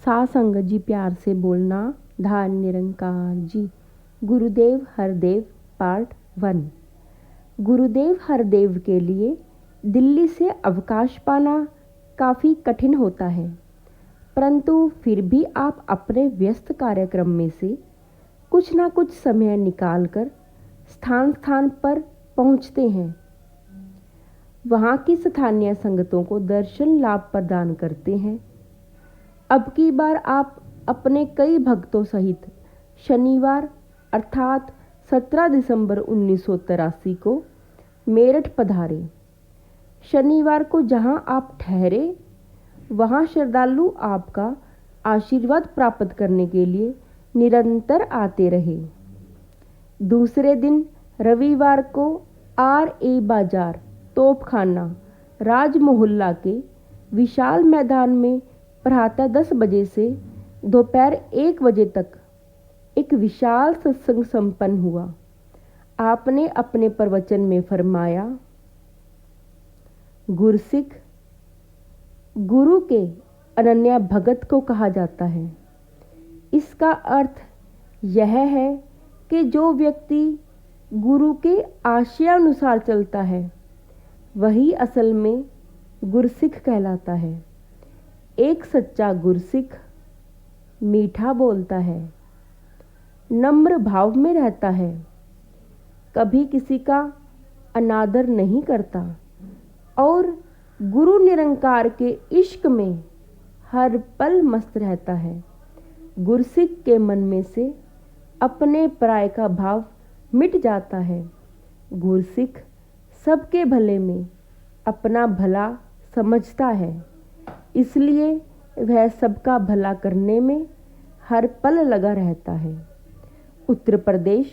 सासंग जी प्यार से बोलना। धान निरंकार जी। गुरुदेव हरदेव पार्ट 1। गुरुदेव हरदेव के लिए दिल्ली से अवकाश पाना काफ़ी कठिन होता है, परंतु फिर भी आप अपने व्यस्त कार्यक्रम में से कुछ ना कुछ समय निकालकर स्थान स्थान पर पहुंचते हैं। वहाँ की स्थानीय संगतों को दर्शन लाभ प्रदान करते हैं। अब की बार आप अपने कई भक्तों सहित शनिवार अर्थात 17 दिसंबर 1983 को मेरठ पधारे। शनिवार को जहां आप ठहरे वहां श्रद्धालु आपका आशीर्वाद प्राप्त करने के लिए निरंतर आते रहे। दूसरे दिन रविवार को RA बाजार तोपखाना राज मोहल्ला के विशाल मैदान में प्रातः 10 बजे से दोपहर 1 बजे तक एक विशाल सत्संग संपन्न हुआ। आपने अपने प्रवचन में फरमाया, गुरसिख गुरु के अनन्य भगत को कहा जाता है। इसका अर्थ यह है कि जो व्यक्ति गुरु के आशयानुसार चलता है वही असल में गुरसिख कहलाता है। एक सच्चा गुरसिख मीठा बोलता है, नम्र भाव में रहता है, कभी किसी का अनादर नहीं करता और गुरु निरंकार के इश्क में हर पल मस्त रहता है। गुरसिख के मन में से अपने पराय का भाव मिट जाता है। गुरसिख सबके भले में अपना भला समझता है, इसलिए वह सबका भला करने में हर पल लगा रहता है। उत्तर प्रदेश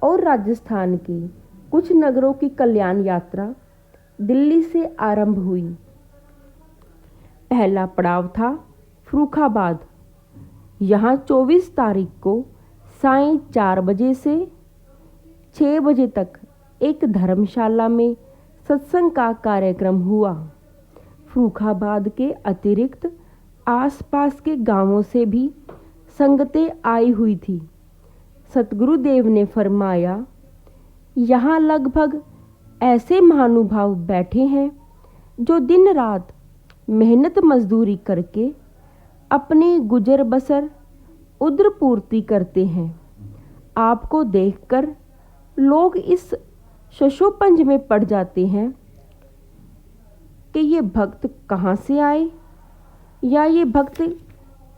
और राजस्थान के कुछ नगरों की कल्याण यात्रा दिल्ली से आरंभ हुई। पहला पड़ाव था फर्रुखाबाद। यहाँ 24 तारीख को सायं 4 बजे से 6 बजे तक एक धर्मशाला में सत्संग का कार्यक्रम हुआ। फर्रुखाबाद के अतिरिक्त आसपास के गांवों से भी संगतें आई हुई थी। सतगुरुदेव ने फरमाया, यहाँ लगभग ऐसे महानुभाव बैठे हैं जो दिन रात मेहनत मजदूरी करके अपनी गुजर बसर उद्र पूर्ति करते हैं। आपको देखकर लोग इस शशोपंज में पड़ जाते हैं कि ये भक्त कहाँ से आए या ये भक्त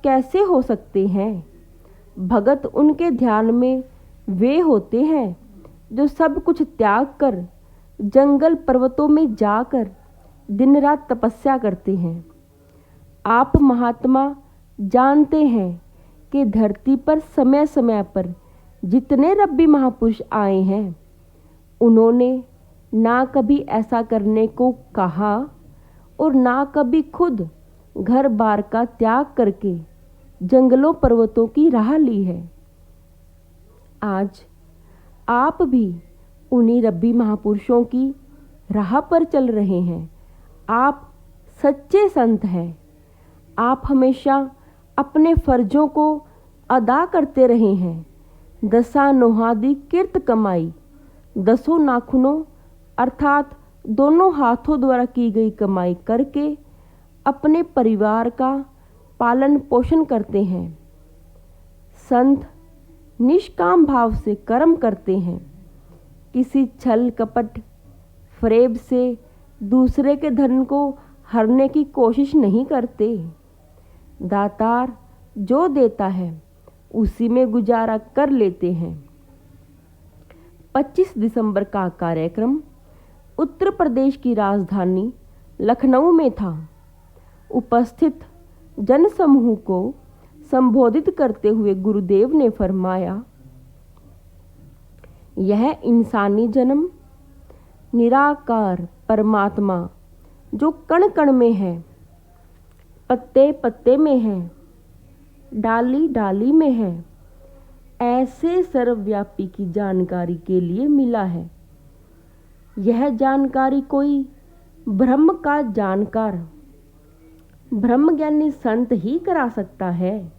कैसे हो सकते हैं। भगत उनके ध्यान में वे होते हैं जो सब कुछ त्याग कर जंगल पर्वतों में जाकर दिन रात तपस्या करते हैं। आप महात्मा जानते हैं कि धरती पर समय समय पर जितने रब्बी महापुरुष आए हैं उन्होंने ना कभी ऐसा करने को कहा और ना कभी खुद घर बार का त्याग करके जंगलों पर्वतों की राह ली है। आज आप भी उन्हीं रब्बी महापुरुषों की राह पर चल रहे हैं। आप सच्चे संत हैं। आप हमेशा अपने फर्जों को अदा करते रहे हैं। दसा नोहादी किर्त कमाई, दसों नाखूनों अर्थात दोनों हाथों द्वारा की गई कमाई करके अपने परिवार का पालन पोषण करते हैं। संत निष्काम भाव से कर्म करते हैं। किसी छल कपट फरेब से दूसरे के धन को हरने की कोशिश नहीं करते। दातार जो देता है उसी में गुजारा कर लेते हैं। 25 दिसंबर का कार्यक्रम उत्तर प्रदेश की राजधानी लखनऊ में था। उपस्थित जनसमूह को संबोधित करते हुए गुरुदेव ने फरमाया, यह इंसानी जन्म निराकार परमात्मा जो कण कण में है, पत्ते पत्ते में है, डाली डाली में है, ऐसे सर्वव्यापी की जानकारी के लिए मिला है। यह जानकारी कोई ब्रह्म का जानकार ब्रह्मज्ञानी संत ही करा सकता है।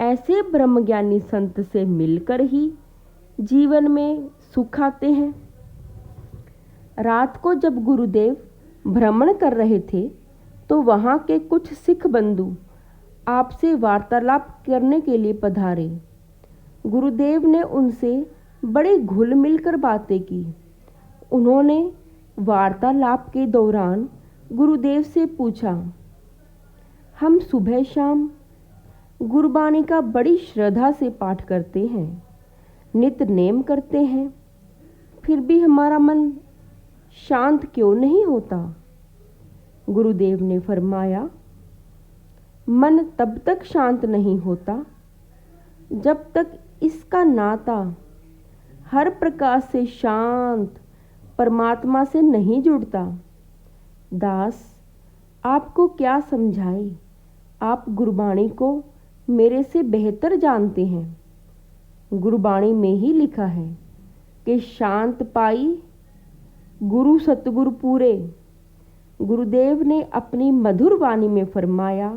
ऐसे ब्रह्मज्ञानी संत से मिलकर ही जीवन में सुख आते हैं। रात को जब गुरुदेव भ्रमण कर रहे थे तो वहाँ के कुछ सिख बंधु आपसे वार्तालाप करने के लिए पधारे। गुरुदेव ने उनसे बड़े घुल मिलकर बातें की। उन्होंने वार्तालाप के दौरान गुरुदेव से पूछा, हम सुबह शाम गुरबाणी का बड़ी श्रद्धा से पाठ करते हैं, नित नेम करते हैं, फिर भी हमारा मन शांत क्यों नहीं होता? गुरुदेव ने फरमाया, मन तब तक शांत नहीं होता जब तक इसका नाता हर प्रकार से शांत परमात्मा से नहीं जुड़ता। दास, आपको क्या समझाए, आप गुरबाणी को मेरे से बेहतर जानते हैं। गुरबाणी में ही लिखा है कि शांत पाई गुरु सतगुरु पूरे। गुरुदेव ने अपनी मधुर वाणी में फरमाया,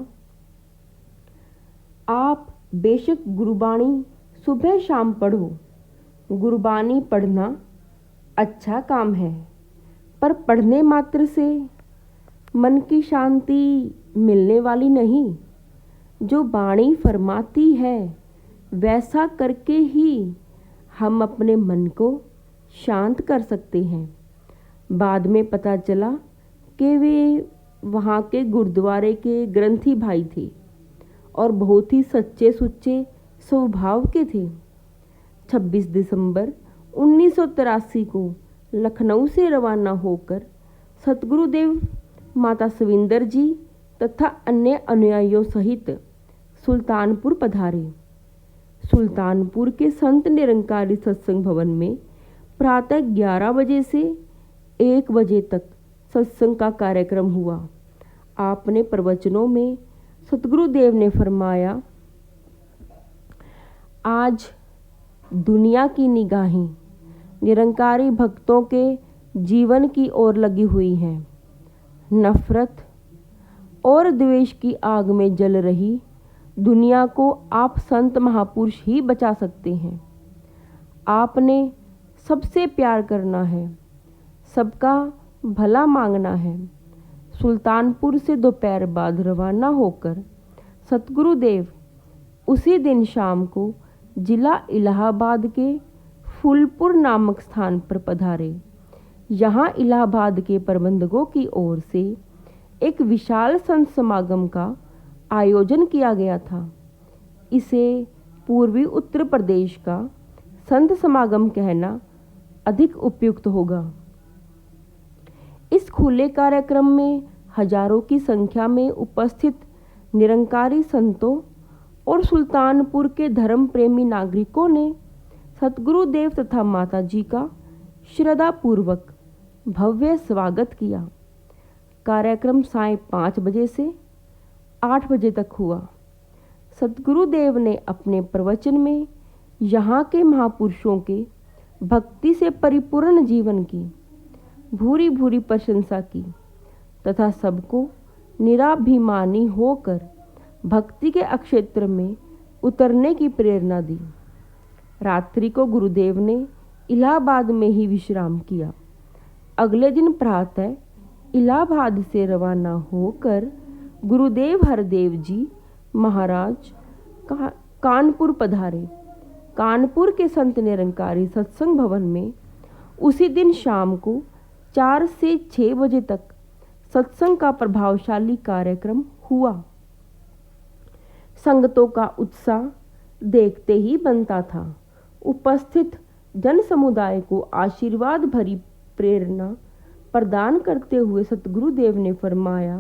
आप बेशक गुरबाणी सुबह शाम पढ़ो। गुरबाणी पढ़ना अच्छा काम है, पर पढ़ने मात्र से मन की शांति मिलने वाली नहीं। जो वाणी फरमाती है वैसा करके ही हम अपने मन को शांत कर सकते हैं। बाद में पता चला कि वे वहाँ के गुरुद्वारे के ग्रंथी भाई थे और बहुत ही सच्चे सुच्चे स्वभाव के थे। 26 दिसंबर 1983 को लखनऊ से रवाना होकर सतगुरुदेव माता सविंदर जी तथा अन्य अनुयायियों सहित सुल्तानपुर पधारे। सुल्तानपुर के संत निरंकारी सत्संग भवन में प्रातः 11 बजे से 1 बजे तक सत्संग का कार्यक्रम हुआ। आपने प्रवचनों में सतगुरुदेव ने फरमाया, आज दुनिया की निगाहें निरंकारी भक्तों के जीवन की ओर लगी हुई हैं। नफरत और द्वेष की आग में जल रही दुनिया को आप संत महापुरुष ही बचा सकते हैं। आपने सबसे प्यार करना है, सबका भला मांगना है। सुल्तानपुर से दोपहर बाद रवाना होकर सतगुरुदेव उसी दिन शाम को जिला इलाहाबाद के फूलपुर नामक स्थान पर पधारे। यहाँ इलाहाबाद के प्रबंधकों की ओर से एक विशाल संत समागम का आयोजन किया गया था। इसे पूर्वी उत्तर प्रदेश का संत समागम कहना अधिक उपयुक्त होगा। इस खुले कार्यक्रम में हजारों की संख्या में उपस्थित निरंकारी संतों और सुल्तानपुर के धर्म प्रेमी नागरिकों ने सतगुरुदेव तथा माता जी का श्रद्धापूर्वक भव्य स्वागत किया। कार्यक्रम सायं 5 बजे से 8 बजे तक हुआ। सतगुरुदेव ने अपने प्रवचन में यहाँ के महापुरुषों के भक्ति से परिपूर्ण जीवन की भूरी भूरी प्रशंसा की तथा सबको निराभिमानी होकर भक्ति के अक्षेत्र में उतरने की प्रेरणा दी। रात्रि को गुरुदेव ने इलाहाबाद में ही विश्राम किया। अगले दिन प्रातः इलाहाबाद से रवाना होकर गुरुदेव हरदेव जी महाराज कानपुर पधारे। कानपुर के संत निरंकारी सत्संग भवन में उसी दिन शाम को 4 से 6 बजे तक सत्संग का प्रभावशाली कार्यक्रम हुआ। संगतों का उत्साह देखते ही बनता था। उपस्थित जन समुदाय को आशीर्वाद भरी प्रेरणा प्रदान करते हुए सतगुरुदेव ने फरमाया,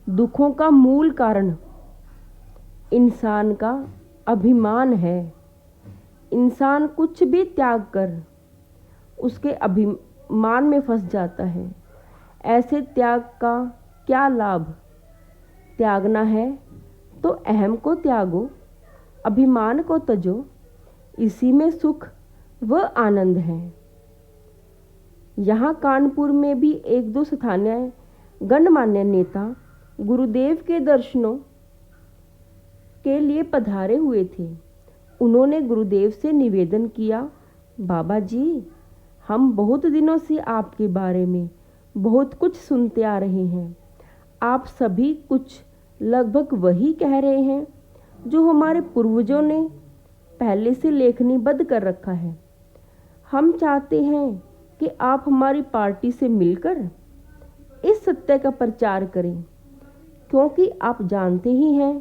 दुखों का मूल कारण इंसान का अभिमान है। इंसान कुछ भी त्याग कर उसके अभिमान में फंस जाता है। ऐसे त्याग का क्या लाभ? त्यागना है तो अहम को त्यागो, अभिमान को तजो, इसी में सुख व आनंद है। यहाँ कानपुर में भी 1-2 स्थानीय गणमान्य नेता गुरुदेव के दर्शनों के लिए पधारे हुए थे। उन्होंने गुरुदेव से निवेदन किया, बाबा जी, हम बहुत दिनों से आपके बारे में बहुत कुछ सुनते आ रहे हैं। आप सभी कुछ लगभग वही कह रहे हैं जो हमारे पूर्वजों ने पहले से लेखनीबद्ध कर रखा है। हम चाहते हैं कि आप हमारी पार्टी से मिलकर इस सत्य का प्रचार करें, क्योंकि आप जानते ही हैं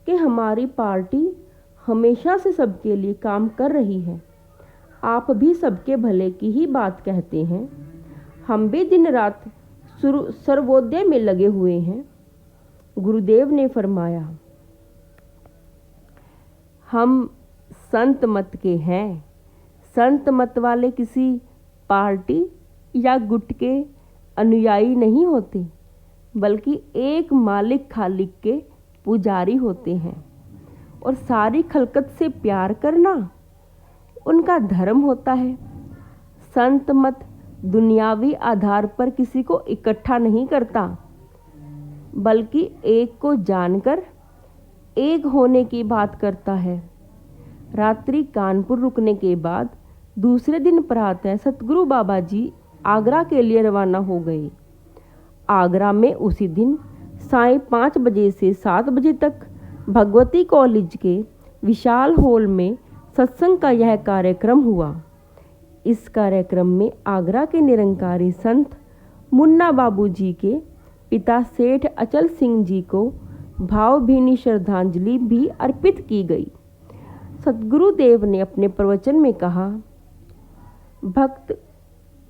कि हमारी पार्टी हमेशा से सबके लिए काम कर रही है। आप भी सबके भले की ही बात कहते हैं। हम भी दिन रात सर्वोदय में लगे हुए हैं। गुरुदेव ने फरमाया, हम संत मत के हैं। संत मत वाले किसी पार्टी या गुट के अनुयायी नहीं होते, बल्कि एक मालिक खालिक के पुजारी होते हैं, और सारी खलकत से प्यार करना उनका धर्म होता है। संत मत दुनियावी आधार पर किसी को इकट्ठा नहीं करता, बल्कि एक को जानकर एक होने की बात करता है। रात्रि कानपुर रुकने के बाद दूसरे दिन प्रातः सतगुरु बाबा जी आगरा के लिए रवाना हो गए। आगरा में उसी दिन सायं 5 बजे से 7 बजे तक भगवती कॉलेज के विशाल हॉल में सत्संग का यह कार्यक्रम हुआ। इस कार्यक्रम में आगरा के निरंकारी संत मुन्ना बाबू जी के पिता सेठ अचल सिंह जी को भावभीनी श्रद्धांजलि भी अर्पित की गई। सतगुरुदेव ने अपने प्रवचन में कहा, भक्त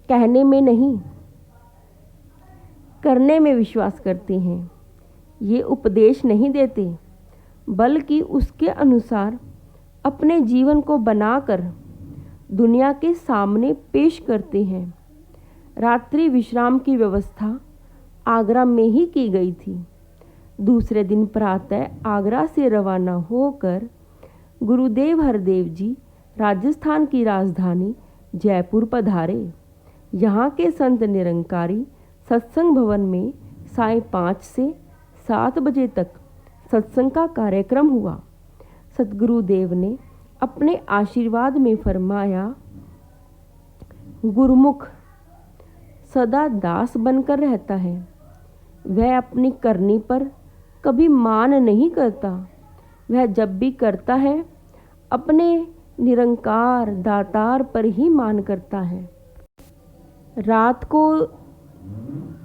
कहने में नहीं, करने में विश्वास करते हैं। ये उपदेश नहीं देते, बल्कि उसके अनुसार अपने जीवन को बनाकर दुनिया के सामने पेश करते हैं। रात्रि विश्राम की व्यवस्था आगरा में ही की गई थी। दूसरे दिन प्रातः आगरा से रवाना होकर गुरुदेव हरदेव जी राजस्थान की राजधानी जयपुर पधारे। यहाँ के संत निरंकारी सत्संग भवन में सायं 5 से 7 बजे तक सत्संग का कार्यक्रम हुआ। सतगुरुदेव ने अपने आशीर्वाद में फरमाया, गुरुमुख सदा दास बनकर रहता है। वह अपनी करनी पर कभी मान नहीं करता। वह जब भी करता है अपने निरंकार दातार पर ही मान करता है। रात को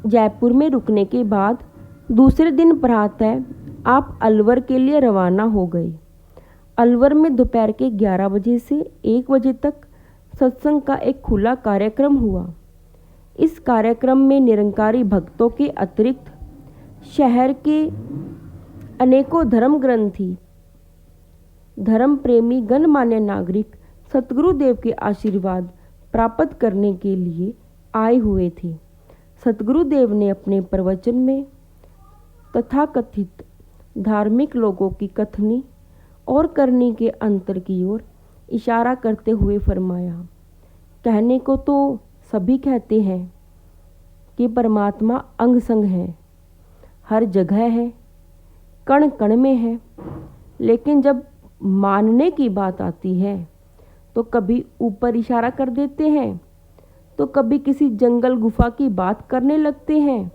जयपुर में रुकने के बाद दूसरे दिन प्रातः आप अलवर के लिए रवाना हो गए। अलवर में दोपहर के 11 बजे से 1 बजे तक सत्संग का एक खुला कार्यक्रम हुआ। इस कार्यक्रम में निरंकारी भक्तों के अतिरिक्त शहर के अनेकों धर्म ग्रंथी, धर्म प्रेमी, गणमान्य नागरिक सतगुरुदेव के आशीर्वाद प्राप्त करने के लिए आए हुए थे। सतगुरुदेव ने अपने प्रवचन में तथाकथित धार्मिक लोगों की कथनी और करनी के अंतर की ओर इशारा करते हुए फरमाया, कहने को तो सभी कहते हैं कि परमात्मा अंग संग है, हर जगह है, कण कण में है, लेकिन जब मानने की बात आती है तो कभी ऊपर इशारा कर देते हैं, तो कभी किसी जंगल गुफा की बात करने लगते हैं।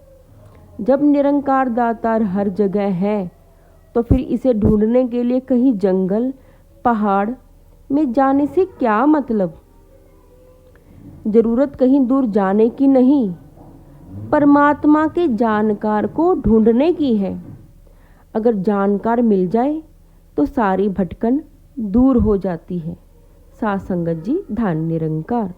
जब निरंकार दातार हर जगह है तो फिर इसे ढूंढने के लिए कहीं जंगल पहाड़ में जाने से क्या मतलब। जरूरत कहीं दूर जाने की नहीं, परमात्मा के जानकार को ढूंढने की है। अगर जानकार मिल जाए तो सारी भटकन दूर हो जाती है। साथ संगत जी, धन निरंकार।